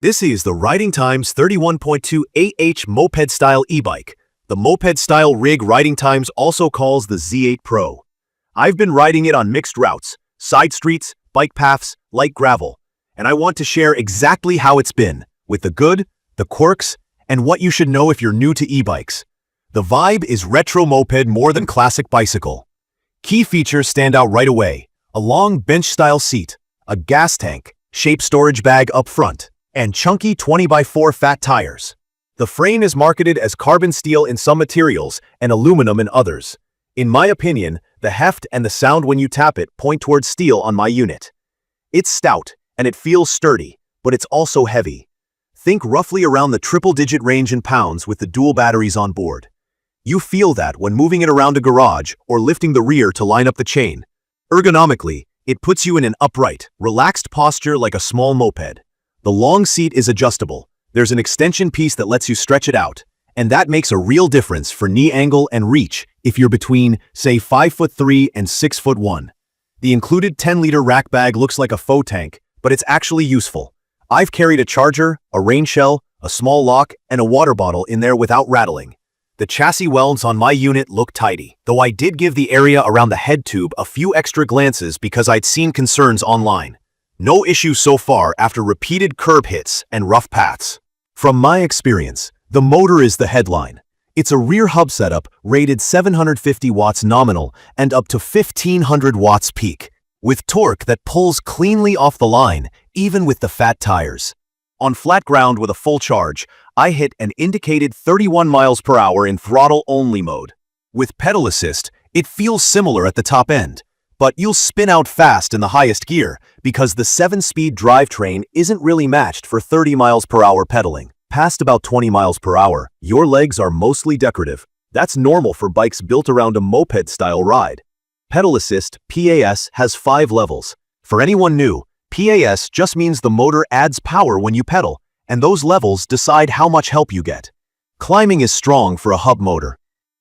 This is the Riding Times 31.2AH Moped Style e-bike. The Moped Style rig Riding Times also calls the Z8 Pro. I've been riding it on mixed routes, side streets, bike paths, light gravel, and I want to share exactly how it's been, with the good, the quirks, and what you should know if you're new to e-bikes. The vibe is retro moped more than classic bicycle. Key features stand out right away: a long bench-style seat, a gas tank, shaped storage bag up front, and chunky 20x4 fat tires. The frame is marketed as carbon steel in some materials and aluminum in others. In my opinion, the heft and the sound when you tap it point towards steel on my unit. It's stout, and it feels sturdy, but it's also heavy. Think roughly around the triple-digit range in pounds with the dual batteries on board. You feel that when moving it around a garage or lifting the rear to line up the chain. Ergonomically, it puts you in an upright, relaxed posture like a small moped. The long seat is adjustable. There's an extension piece that lets you stretch it out, and that makes a real difference for knee angle and reach if you're between, say, 5'3" and 6'1". The included 10-liter rack bag looks like a faux tank, but it's actually useful. I've carried a charger, a rain shell, a small lock, and a water bottle in there without rattling. The chassis welds on my unit look tidy, though I did give the area around the head tube a few extra glances because I'd seen concerns online. No issues so far after repeated curb hits and rough paths. From my experience, the motor is the headline. It's a rear hub setup rated 750 watts nominal and up to 1500 watts peak, with torque that pulls cleanly off the line, even with the fat tires. On flat ground with a full charge, I hit an indicated 31 miles per hour in throttle-only mode. With pedal assist, it feels similar at the top end, but you'll spin out fast in the highest gear because the 7-speed drivetrain isn't really matched for 30 miles per hour pedaling. Past about 20 miles per hour, your legs are mostly decorative. That's normal for bikes built around a moped-style ride. Pedal assist, PAS, has 5 levels. For anyone new, PAS just means the motor adds power when you pedal, and those levels decide how much help you get. Climbing is strong for a hub motor.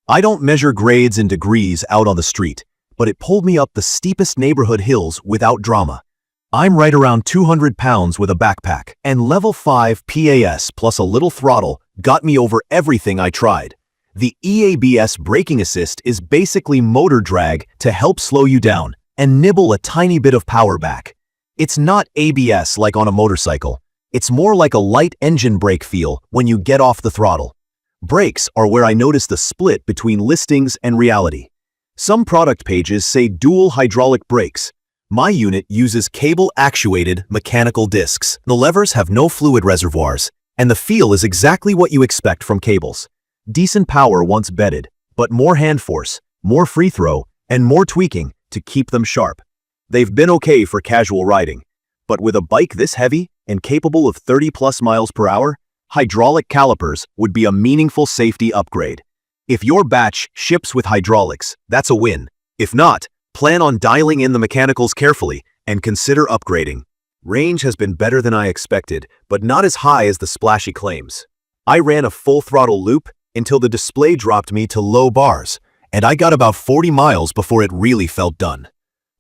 I don't measure grades in degrees out on the street, but it pulled me up the steepest neighborhood hills without drama. I'm right around 200 pounds with a backpack, and level 5 PAS plus a little throttle got me over everything I tried. The EABS braking assist is basically motor drag to help slow you down and nibble a tiny bit of power back. It's not ABS like on a motorcycle. It's more like a light engine brake feel when you get off the throttle. Brakes are where I notice the split between listings and reality. Some product pages say dual hydraulic brakes. My unit uses cable-actuated mechanical discs. The levers have no fluid reservoirs, and the feel is exactly what you expect from cables. Decent power once bedded, but more hand force, more free throw, and more tweaking to keep them sharp. They've been okay for casual riding, but with a bike this heavy and capable of 30+ miles per hour, hydraulic calipers would be a meaningful safety upgrade. If your batch ships with hydraulics, that's a win. If not, plan on dialing in the mechanicals carefully and consider upgrading. Range has been better than I expected, but not as high as the splashy claims. I ran a full throttle loop until the display dropped me to low bars, and I got about 40 miles before it really felt done.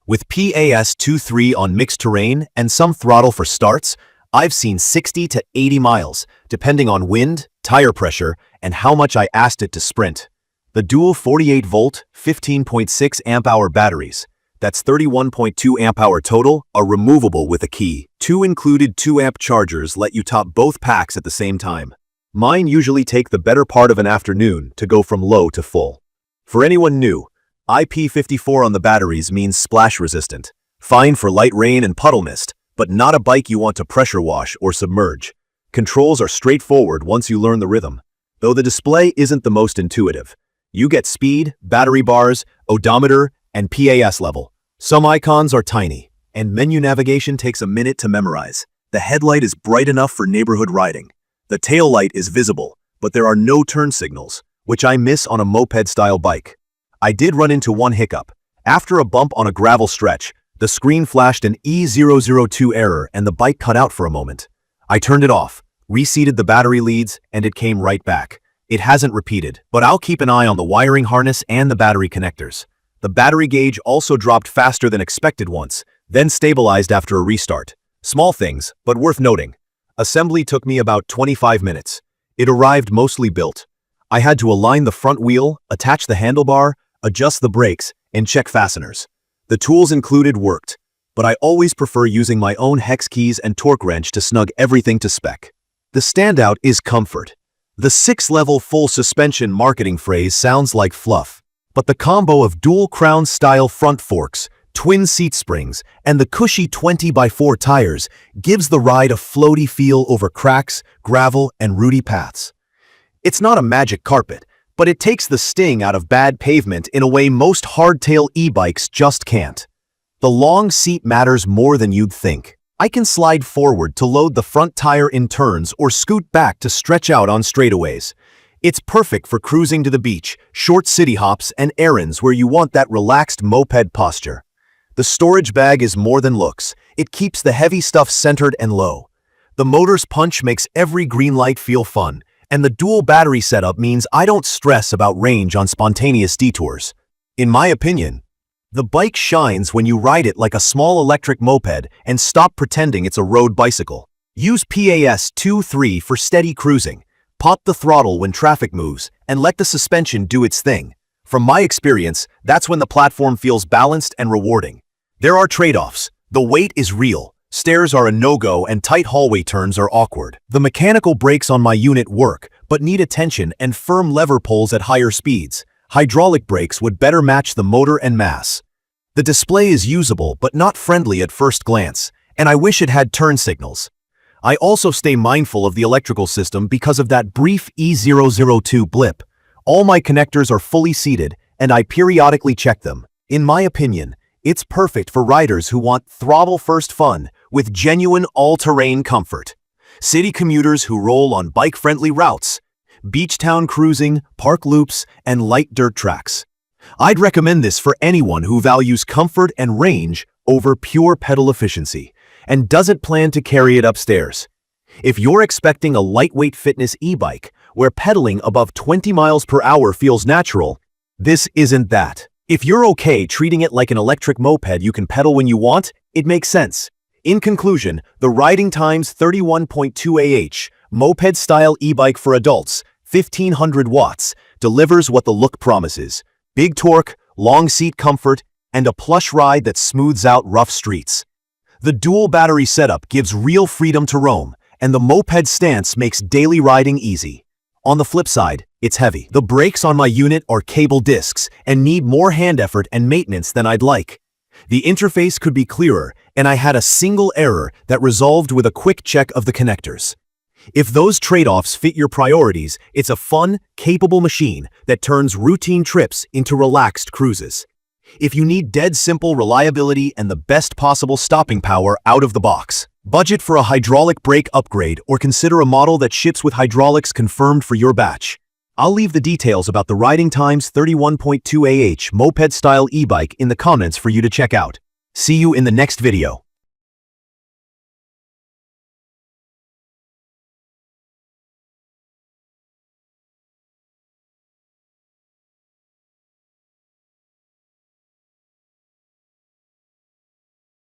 With PAS 2.3 on mixed terrain and some throttle for starts, I've seen 60 to 80 miles, depending on wind, tire pressure, and how much I asked it to sprint. The dual 48-volt, 15.6 amp-hour batteries, that's 31.2 amp-hour total, are removable with a key. 2 included 2-amp chargers let you top both packs at the same time. Mine usually take the better part of an afternoon to go from low to full. For anyone new, IP54 on the batteries means splash resistant. Fine for light rain and puddle mist, but not a bike you want to pressure wash or submerge. Controls are straightforward once you learn the rhythm, though the display isn't the most intuitive. You get speed, battery bars, odometer, and PAS level. Some icons are tiny, and menu navigation takes a minute to memorize. The headlight is bright enough for neighborhood riding. The tail light is visible, but there are no turn signals, which I miss on a moped-style bike. I did run into one hiccup. After a bump on a gravel stretch, the screen flashed an E002 error and the bike cut out for a moment. I turned it off, reseated the battery leads, and it came right back. It hasn't repeated, but I'll keep an eye on the wiring harness and the battery connectors. The battery gauge also dropped faster than expected once, then stabilized after a restart. Small things, but worth noting. Assembly took me about 25 minutes. It arrived mostly built. I had to align the front wheel, attach the handlebar, adjust the brakes, and check fasteners. The tools included worked, but I always prefer using my own hex keys and torque wrench to snug everything to spec. The standout is comfort. The 6-level full suspension marketing phrase sounds like fluff, but the combo of dual crown-style front forks, twin seat springs, and the cushy 20x4 tires gives the ride a floaty feel over cracks, gravel, and rooty paths. It's not a magic carpet, but it takes the sting out of bad pavement in a way most hardtail e-bikes just can't. The long seat matters more than you'd think. I can slide forward to load the front tire in turns or scoot back to stretch out on straightaways. It's perfect for cruising to the beach, short city hops, and errands where you want that relaxed moped posture. The storage bag is more than looks. It keeps the heavy stuff centered and low. The motor's punch makes every green light feel fun, and the dual battery setup means I don't stress about range on spontaneous detours. In my opinion, the bike shines when you ride it like a small electric moped and stop pretending it's a road bicycle. Use PAS 2-3 for steady cruising. Pop the throttle when traffic moves and let the suspension do its thing. From my experience, that's when the platform feels balanced and rewarding. There are trade-offs. The weight is real. Stairs are a no-go and tight hallway turns are awkward. The mechanical brakes on my unit work, but need attention and firm lever pulls at higher speeds. Hydraulic brakes would better match the motor and mass. The display is usable but not friendly at first glance, and I wish it had turn signals. I also stay mindful of the electrical system because of that brief E002 blip. All my connectors are fully seated, and I periodically check them. In my opinion, it's perfect for riders who want throttle-first fun with genuine all-terrain comfort. City commuters who roll on bike-friendly routes, beach town cruising, park loops, and light dirt tracks. I'd recommend this for anyone who values comfort and range over pure pedal efficiency and doesn't plan to carry it upstairs. If you're expecting a lightweight fitness e-bike where pedaling above 20 miles per hour feels natural, this isn't that. If you're okay treating it like an electric moped you can pedal when you want, it makes sense. In conclusion, the Riding Times 31.2AH Moped-style e-bike for adults, 1500 watts, delivers what the look promises. Big torque, long seat comfort, and a plush ride that smooths out rough streets. The dual battery setup gives real freedom to roam, and the moped stance makes daily riding easy. On the flip side, it's heavy. The brakes on my unit are cable discs and need more hand effort and maintenance than I'd like. The interface could be clearer, and I had a single error that resolved with a quick check of the connectors. If those trade-offs fit your priorities, it's a fun, capable machine that turns routine trips into relaxed cruises. If you need dead simple reliability and the best possible stopping power out of the box, budget for a hydraulic brake upgrade or consider a model that ships with hydraulics confirmed for your batch. I'll leave the details about the Riding Times 31.2AH Moped-style e-bike in the comments for you to check out. See you in the next video.